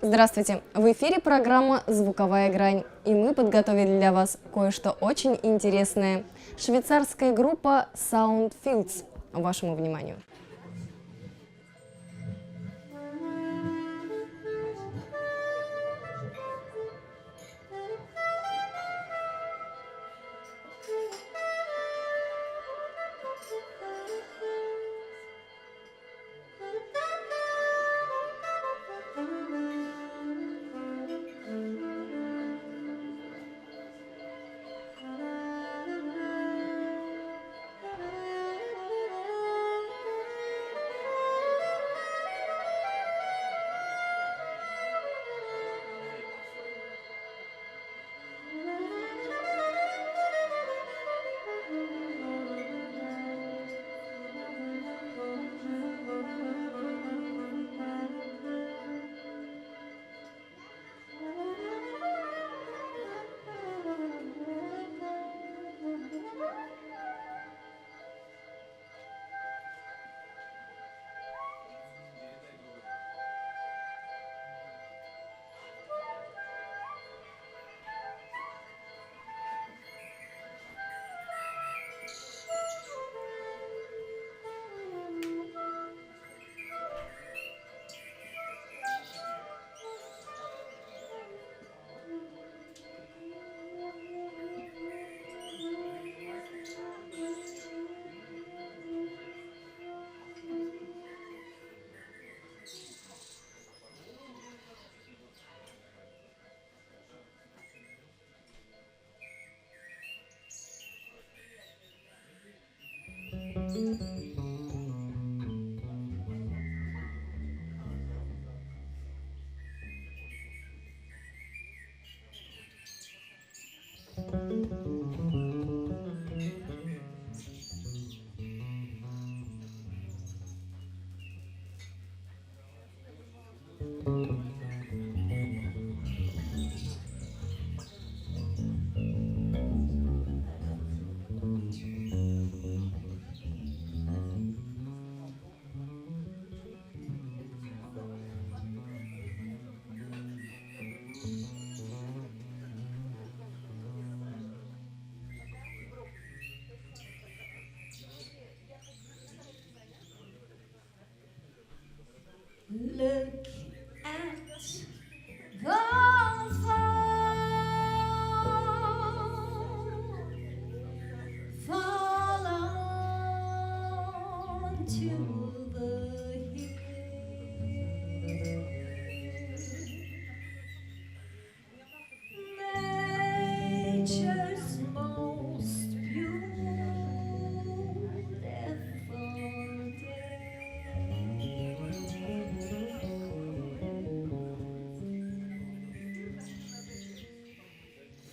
Здравствуйте! В эфире программа «Звуковая грань», и мы подготовили для вас кое-что очень интересное. Швейцарская группа Soundfields. Вашему вниманию. Look at the fall onto the hill. Nature's most beautiful day.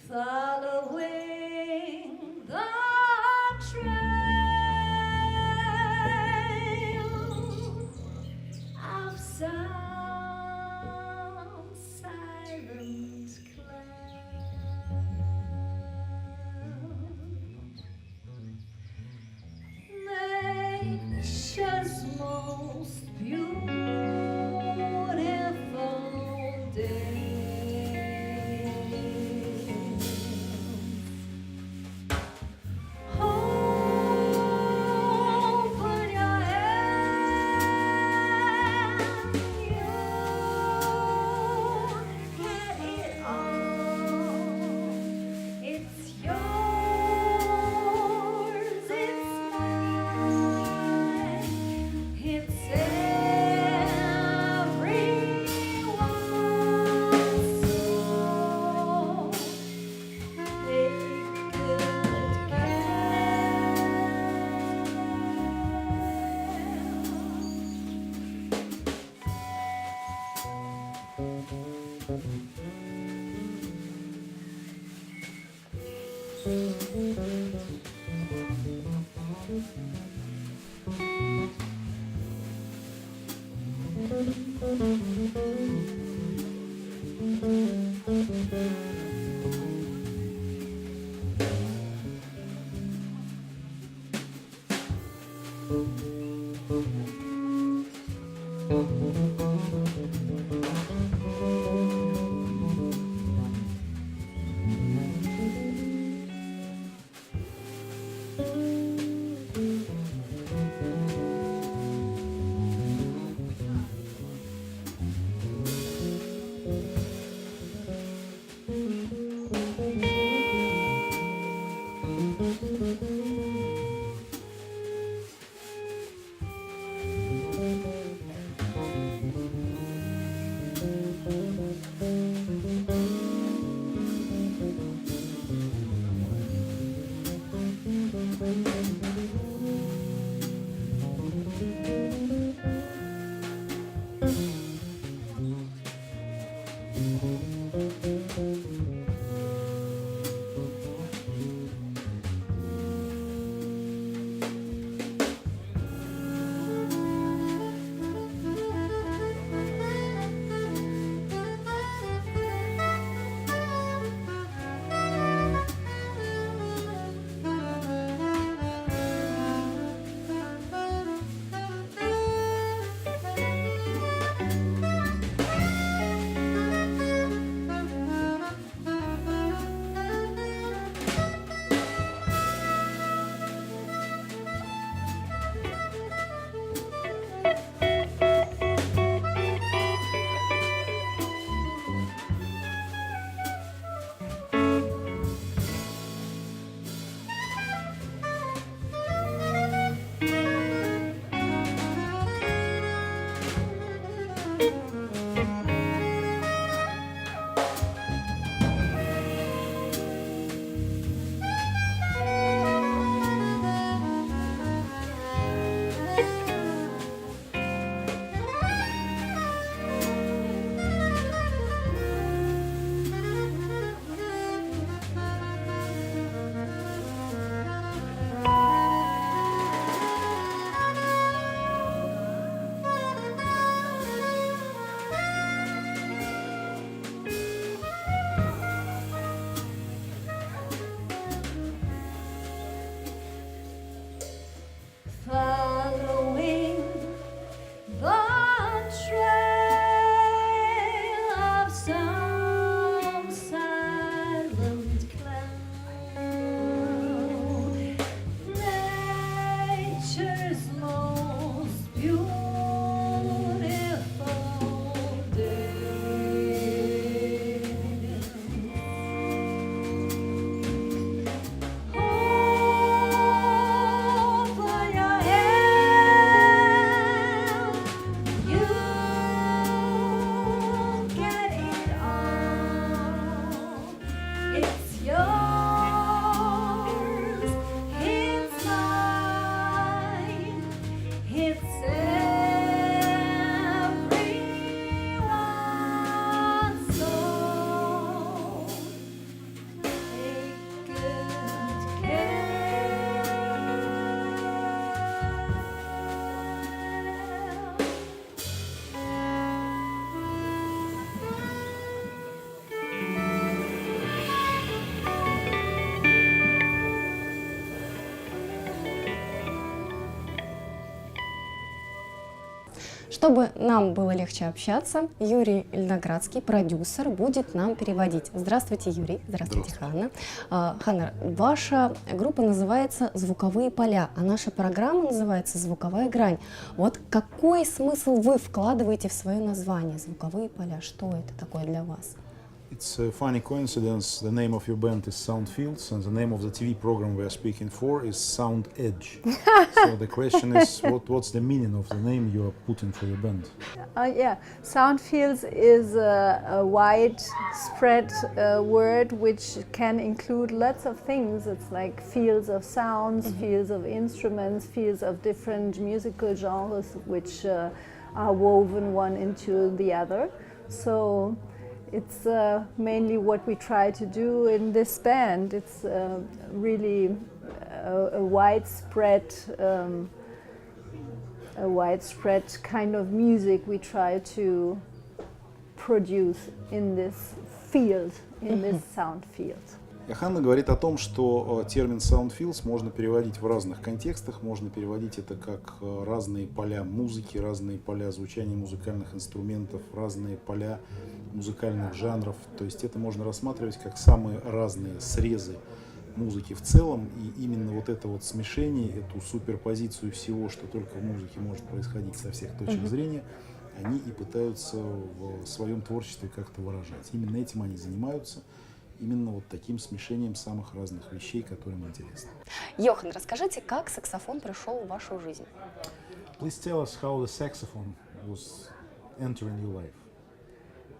Following the trail of some silent cloud. Nature's most beautiful day. Чтобы нам было легче общаться, Юрий Льноградский, продюсер, будет нам переводить. Здравствуйте, Юрий. Здравствуйте, Ханна. Ханна, ваша группа называется «Звуковые поля», а наша программа называется «Звуковая грань». Вот какой смысл вы вкладываете в свое название «Звуковые поля»? Что это такое для вас? It's a funny coincidence. The name of your band is Soundfields, and the name of the TV program we are speaking for is Sound Edge. So the question is, what's the meaning of the name you are putting for your band? Yeah, Soundfields is a widespread word which can include lots of things. It's like fields of sounds, fields of instruments, fields of different musical genres which are woven one into the other. So it's mainly what we try to do in this band. It's really a widespread kind of music we try to produce in this field, in this sound field. Йоханна говорит о том, что термин Soundfields можно переводить в разных контекстах, можно переводить это как разные поля музыки, разные поля звучания музыкальных инструментов, разные поля музыкальных жанров. То есть это можно рассматривать как самые разные срезы музыки в целом, и именно вот это вот смешение, эту суперпозицию всего, что только в музыке может происходить со всех точек зрения, они и пытаются в своем творчестве как-то выражать. Именно этим они занимаются. Именно вот таким смешением самых разных вещей, которые им интересны. Йохан, расскажите, как саксофон пришел в вашу жизнь? Please tell us how the saxophone was entering your life.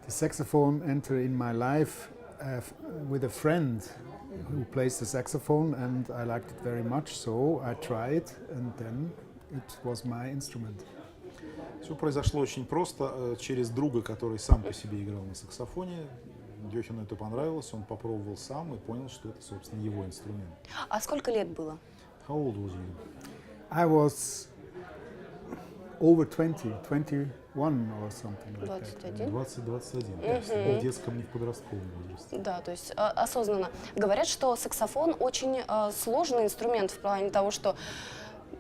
The saxophone entered in my life with a friend who plays the saxophone, and I liked it very much, so I tried, and then it was my instrument. Все произошло очень просто. Через друга, который сам по себе играл на саксофоне, Йохану это понравилось, он попробовал сам и понял, что это, собственно, его инструмент. А сколько лет было? How old was you? I was over 21 or something like that. 21? 20-21. Не в детском, не в подростковом возрасте. Да, то есть осознанно. Говорят, что саксофон очень сложный инструмент в плане того, что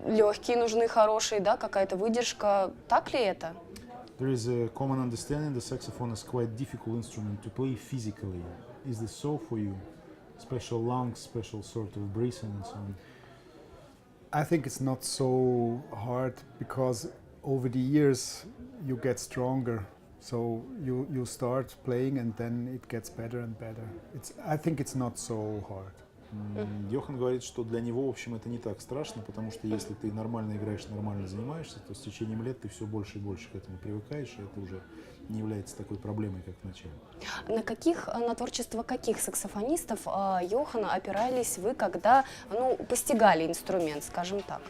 легкие нужны, хорошие, да, какая-то выдержка. Так ли это? There is a common understanding the saxophone is quite difficult instrument to play physically. Is this so for you? Special lungs, special sort of breathing and so on. I think it's not so hard because over the years you get stronger. So you start playing and then it gets better and better. I think it's not so hard. Йохан говорит, что для него, в общем, это не так страшно, потому что если ты нормально играешь, нормально занимаешься, то с течением лет ты все больше и больше к этому привыкаешь, и это уже не является такой проблемой, как вначале. На творчество каких саксофонистов Йохана опирались вы, когда постигали инструмент, скажем так?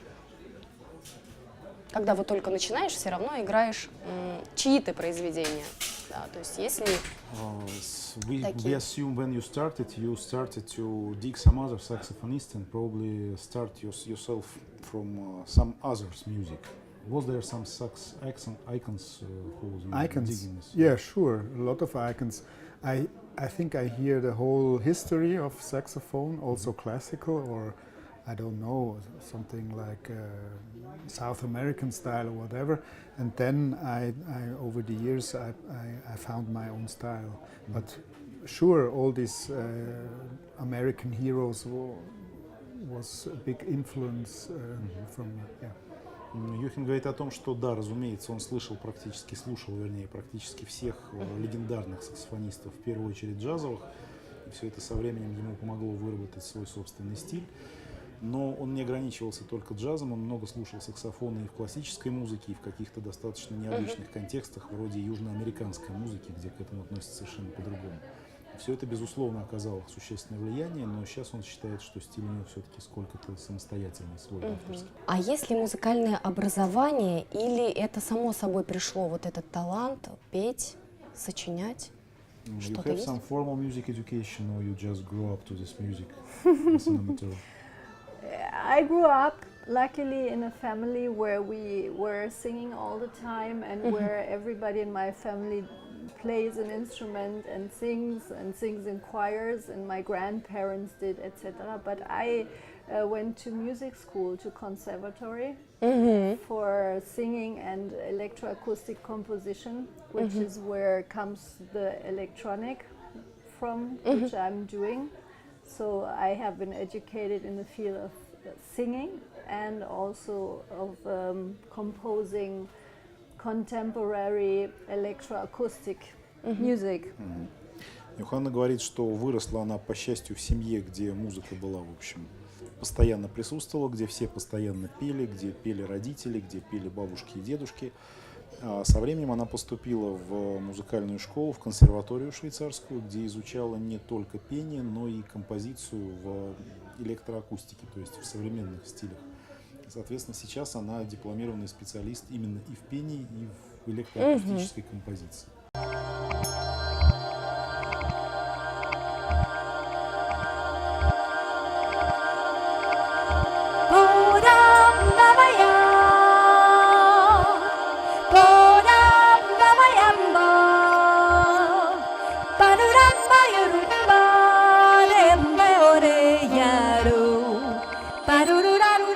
Когда вот только начинаешь, все равно играешь чьи-то произведения. Да, то есть если we assume when you started to dig some other saxophonists and probably start yourself from some others' music. Was there some sax icons who was digging this? Yeah, sure, a lot of icons. I think I hear the whole history of saxophone, also classical, or I don't know, something like South American style or whatever. And then I over the years, I found my own style. But sure, all these American heroes was a big influence from me. Yeah. Йохен говорит о том, что да, разумеется, он слушал практически всех легендарных саксофонистов, в первую очередь джазовых. И все это со временем ему помогло выработать свой собственный стиль. Но он не ограничивался только джазом, он много слушал саксофона и в классической музыке, и в каких-то достаточно необычных контекстах, вроде южноамериканской музыки, где к этому относятся совершенно по-другому. Все это, безусловно, оказало существенное влияние, но сейчас он считает, что стиль у него все-таки сколько-то самостоятельный, свой авторский. А есть ли музыкальное образование, или это само собой пришло, вот этот талант петь, сочинять? You have some formal music education, or you just grew up to this music as an amateur? I grew up luckily in a family where we were singing all the time and where everybody in my family plays an instrument and sings in choirs, and my grandparents did, etc. But I went to music school, to conservatory for singing and electroacoustic composition, which is where comes the electronic from, which I'm doing. So I have been educated in the field of singing and also of composing contemporary electroacoustic music. Йоханна говорит, что выросла она, по счастью, в семье, где музыка была, в общем, постоянно присутствовала, где все постоянно пели, где пели родители, где пели бабушки и дедушки. А со временем она поступила в музыкальную школу, в консерваторию швейцарскую, где изучала не только пение, но и композицию в электроакустике, то есть в современных стилях. Соответственно, сейчас она дипломированный специалист именно и в пении, и в электроакустической композиции. Panorama, like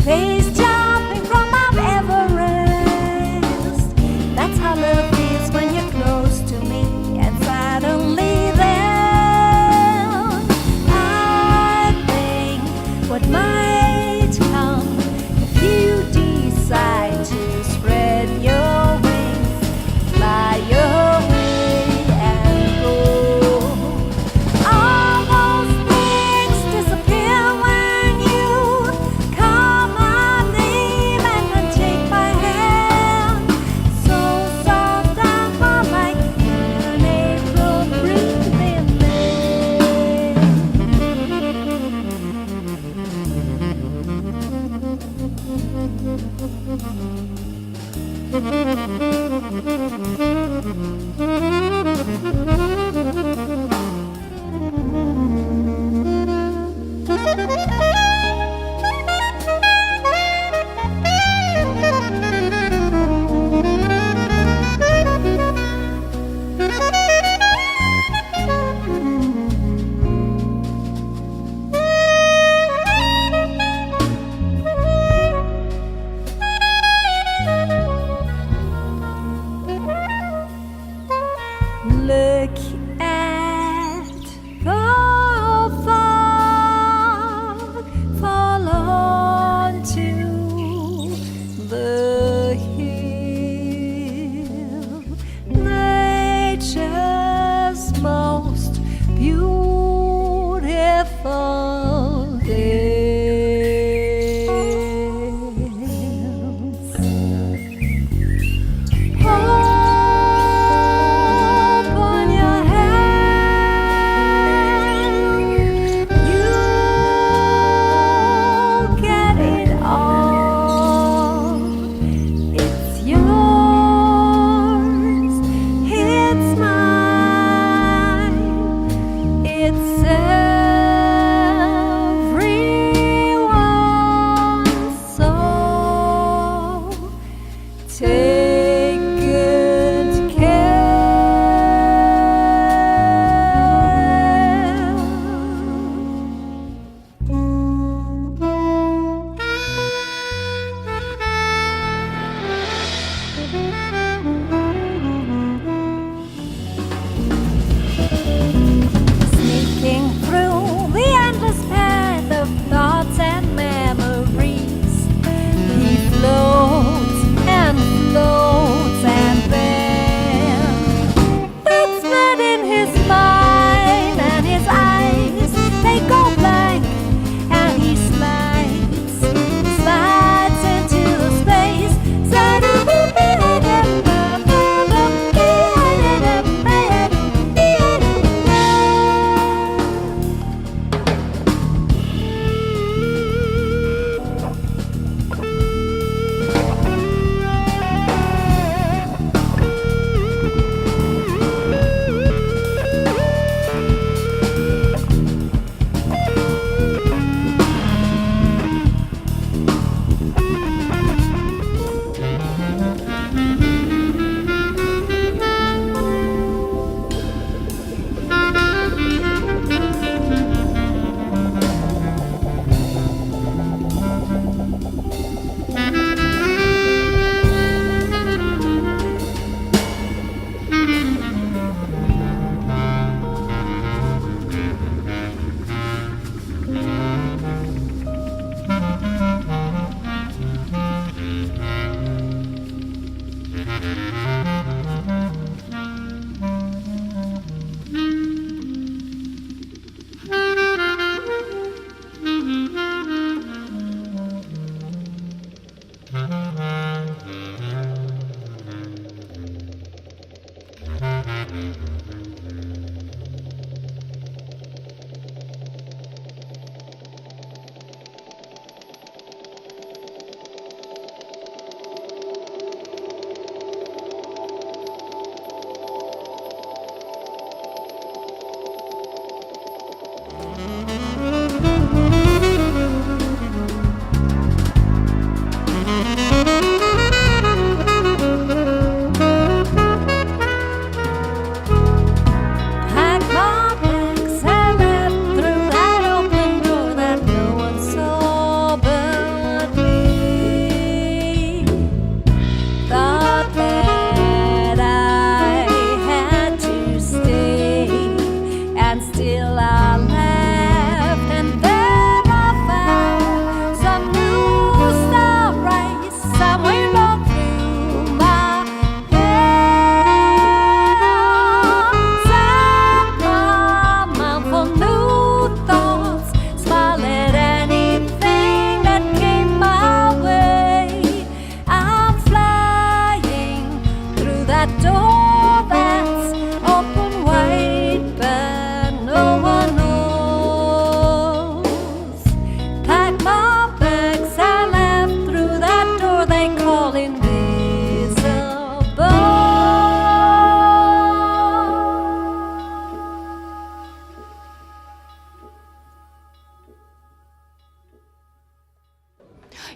base jumping from Mount Everest. That's how love feels when you're close to me, and suddenly then I think what might come if you decide to spread your wings, fly away and go. All those things disappear when you come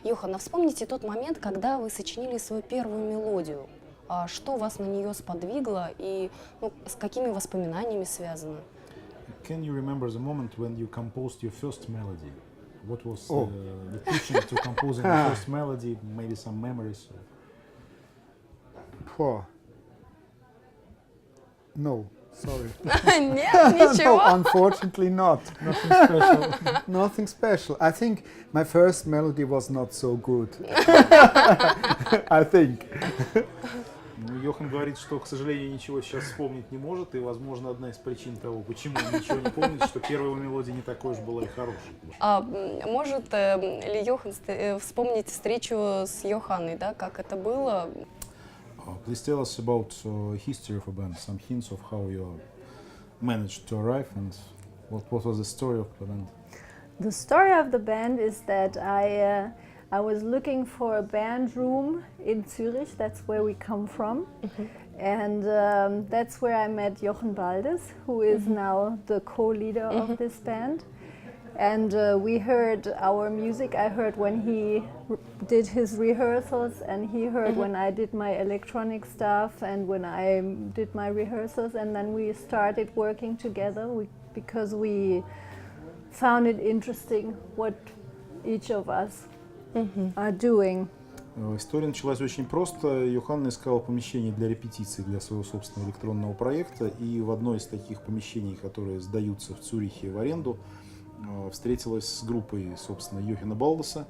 Йохан, а вспомните тот момент, когда вы сочинили свою первую мелодию. Что вас на нее сподвигло и с какими воспоминаниями связано? Can you remember the moment when you composed your first melody? What was the pushing to composing the first melody? Maybe some memories? Poor. No, sorry. Нет, ничего. No, unfortunately not. Nothing special. Nothing special. I think my first melody was not so good. I think. Йохан говорит, что, к сожалению, ничего сейчас вспомнить не может, и, возможно, одна из причин того, почему он ничего не помнит, что первая мелодия не такой уж была и хорошей. Может ли Йохан вспомнить встречу с Йоханной, да, как это было? Please tell us about history of a band, some hints of how you managed to arrive, and what was the story of the band? The story of the band is that I was looking for a band room in Zurich, that's where we come from, and that's where I met Йохен Балдес, who is now the co-leader of this band. And we heard our music. I heard when he did his rehearsals, and he heard when I did my electronic stuff and when I did my rehearsals, and then we started working together because we found it interesting what each of us are doing. История началась очень просто. Йоханна искала помещение для репетиций для своего собственного электронного проекта, и в одно из таких помещений, которые сдаются в Цюрихе в аренду, встретилась с группой, собственно, Йохена Балдеса.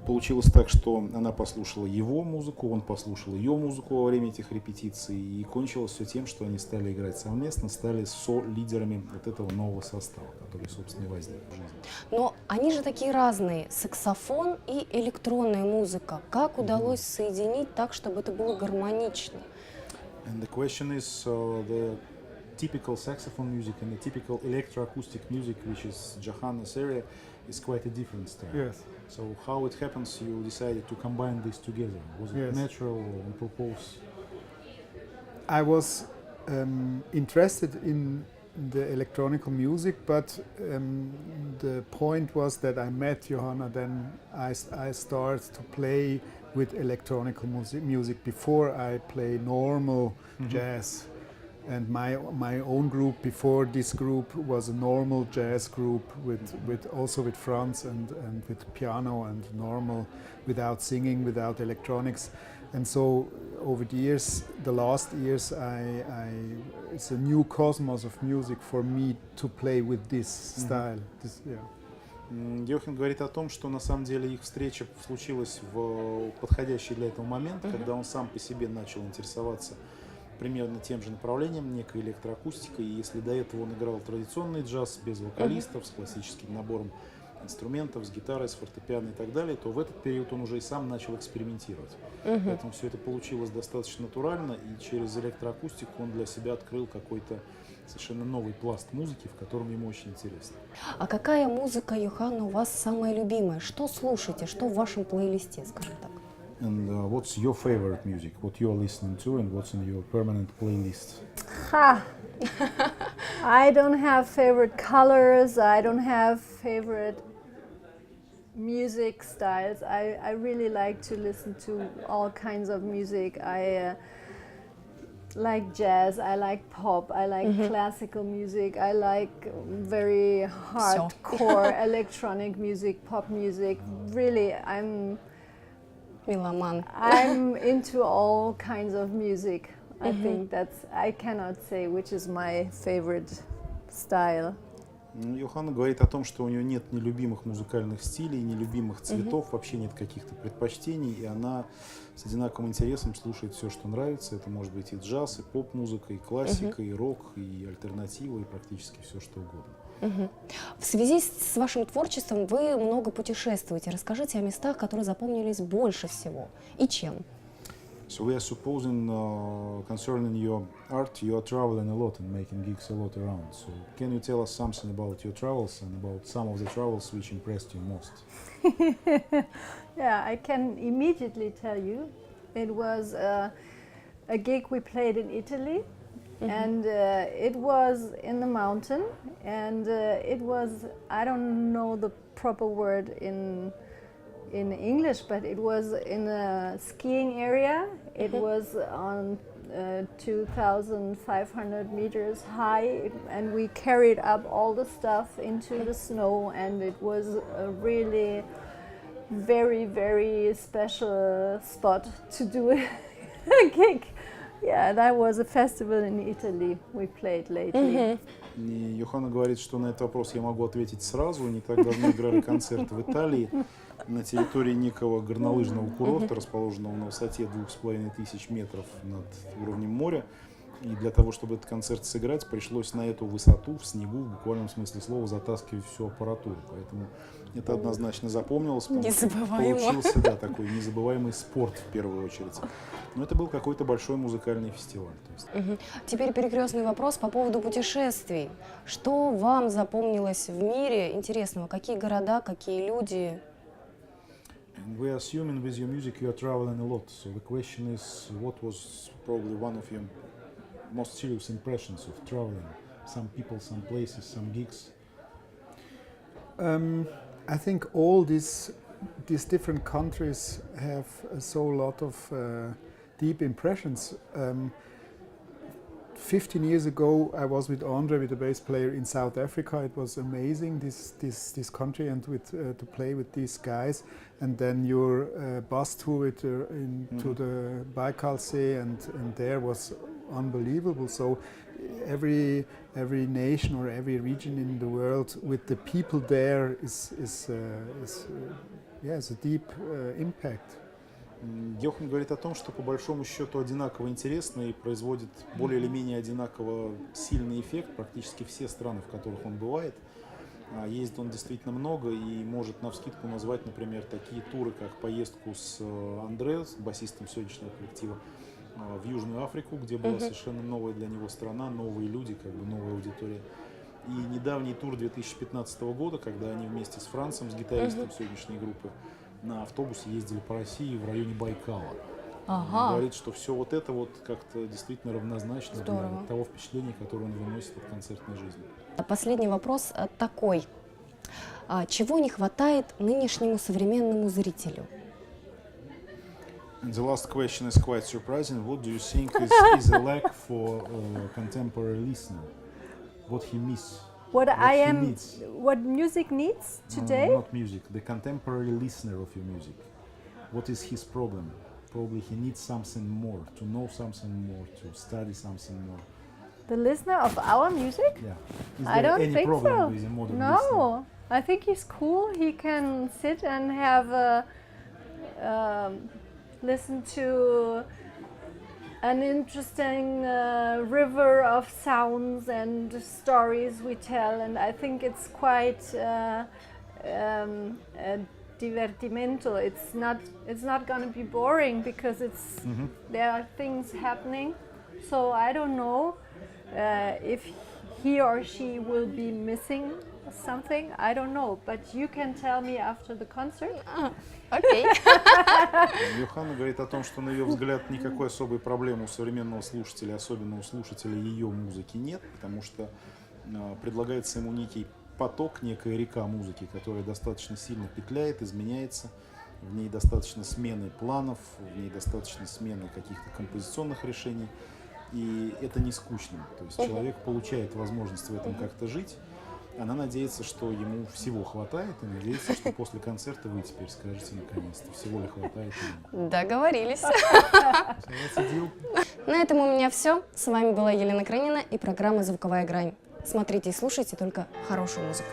Получилось так, что она послушала его музыку, он послушал ее музыку во время этих репетиций, и кончилось все тем, что они стали играть совместно, стали со-лидерами вот этого нового состава, который, собственно, и возник в жизни. Но они же такие разные, саксофон и электронная музыка. Как удалось соединить так, чтобы это было гармонично? And the question is, the typical saxophone music and the typical electroacoustic music, which is Johanna's area, is quite a different style. Yes. So how it happens, you decided to combine these together? Was it natural or on purpose? I was interested in the electronic music, but the point was that I met Johanna, then I started to play with electronic music before I play normal jazz. And my own group before this group was a normal jazz group with also with Franz and with piano and normal, without singing, without electronics. And so over the years, the last years, it's a new cosmos of music for me to play with this style. Йохен говорит о том, что на самом деле их встреча случилась в подходящий для этого момент, когда он сам по себе начал интересоваться примерно тем же направлением, некой электроакустикой. И если до этого он играл традиционный джаз без вокалистов, с классическим набором инструментов, с гитарой, с фортепиано и так далее, то в этот период он уже и сам начал экспериментировать. Поэтому все это получилось достаточно натурально, и через электроакустику он для себя открыл какой-то совершенно новый пласт музыки, в котором ему очень интересно. А какая музыка, Йоханна, у вас самая любимая? Что слушаете? Что в вашем плейлисте, скажем так? And what's your favorite music? What you're listening to and what's in your permanent playlist? I don't have favorite colors. I don't have favorite music styles. I really like to listen to all kinds of music. I like jazz, I like pop, I like classical music, I like very hardcore electronic music, pop music. Really, I'm into all kinds of music. I think I cannot say which is my favorite style. Йоханна говорит о том, что у нее нет нелюбимых музыкальных стилей, нелюбимых цветов, вообще нет каких-то предпочтений, и она с одинаковым интересом слушает все, что нравится. Это может быть и джаз, и поп-музыка, и классика, и рок, и альтернатива, и практически все, что угодно. В связи с вашим творчеством вы много путешествуете. Расскажите о местах, которые запомнились больше всего, и чем. So we are supposing, concerning your art, you are traveling a lot and making gigs a lot around. So can you tell us something about your travels and about some of the travels which impressed you most? Yeah, I can immediately tell you. It was a gig we played in Italy, and it was in the mountain, and it was, I don't know the proper word in in English, but it was in a skiing area. It was on 2,500 meters high, and we carried up all the stuff into the snow, and it was a really very, very special spot to do a gig. Yeah, that was a festival in Italy we played lately. И Йоханна говорит, что на этот вопрос я могу ответить сразу. Не так давно играли концерт в Италии на территории некого горнолыжного курорта, расположенного на высоте 2500 метров над уровнем моря. И для того, чтобы этот концерт сыграть, пришлось на эту высоту, в снегу, в буквальном смысле слова, затаскивать всю аппаратуру. Поэтому это однозначно запомнилось. Незабываемо. Получился, да, такой незабываемый спорт в первую очередь. Но это был какой-то большой музыкальный фестиваль. Теперь перекрестный вопрос по поводу путешествий. Что вам запомнилось в мире интересного? Какие города, какие люди? And we are assuming with your music you are traveling a lot. So the question is, what was probably one of your most serious impressions of traveling? Some people, some places, some gigs? I think all these different countries have so lot of deep impressions. 15 years ago, I was with Andre, with the bass player in South Africa. It was amazing, this country, and to play with these guys. And then your bus tour into the Baikal Sea, and there was unbelievable. So every nation or every region in the world with the people there is a deep impact. Йохан говорит о том, что по большому счету одинаково интересно и производит более или менее одинаково сильный эффект практически все страны, в которых он бывает. Ездит он действительно много и может навскидку назвать, например, такие туры, как поездку с Андре, с басистом сегодняшнего коллектива, в Южную Африку, где была совершенно новая для него страна, новые люди, как бы новая аудитория. И недавний тур 2015 года, когда они вместе с Францем, с гитаристом сегодняшней группы, на автобусе ездили по России в районе Байкала. Он говорит, что все вот это вот как-то действительно равнозначно для того впечатления, которое он выносит от концертной жизни. Последний вопрос такой. Чего не хватает нынешнему современному зрителю? And the last question is quite surprising. What do you think is a lack for contemporary listener? What he misses? What he needs? What music needs today? No, not music. The contemporary listener of your music. What is his problem? Probably he needs something more, to know something more, to study something more. The listener of our music? Yeah. Is I there don't any think problem so. with a modern No, listener? I think he's cool. He can sit and have listen to an interesting river of sounds and stories we tell, and I think it's quite divertimento. It's not going to be boring because there are things happening. So I don't know if he or she will be missing something. I don't know, but you can tell me after the concert. Окей. Йоханна говорит о том, что, на ее взгляд, никакой особой проблемы у современного слушателя, особенно у слушателя ее музыки, нет, потому что предлагается ему некий поток, некая река музыки, которая достаточно сильно петляет, изменяется, в ней достаточно смены планов, в ней достаточно смены каких-то композиционных решений, и это не скучно. То есть человек получает возможность в этом как-то жить. Она надеется, что ему всего хватает, и надеется, что после концерта вы теперь скажете наконец-то, всего ли хватает ему. Договорились. На этом у меня все. С вами была Елена Крынина и программа «Звуковая грань». Смотрите и слушайте только хорошую музыку.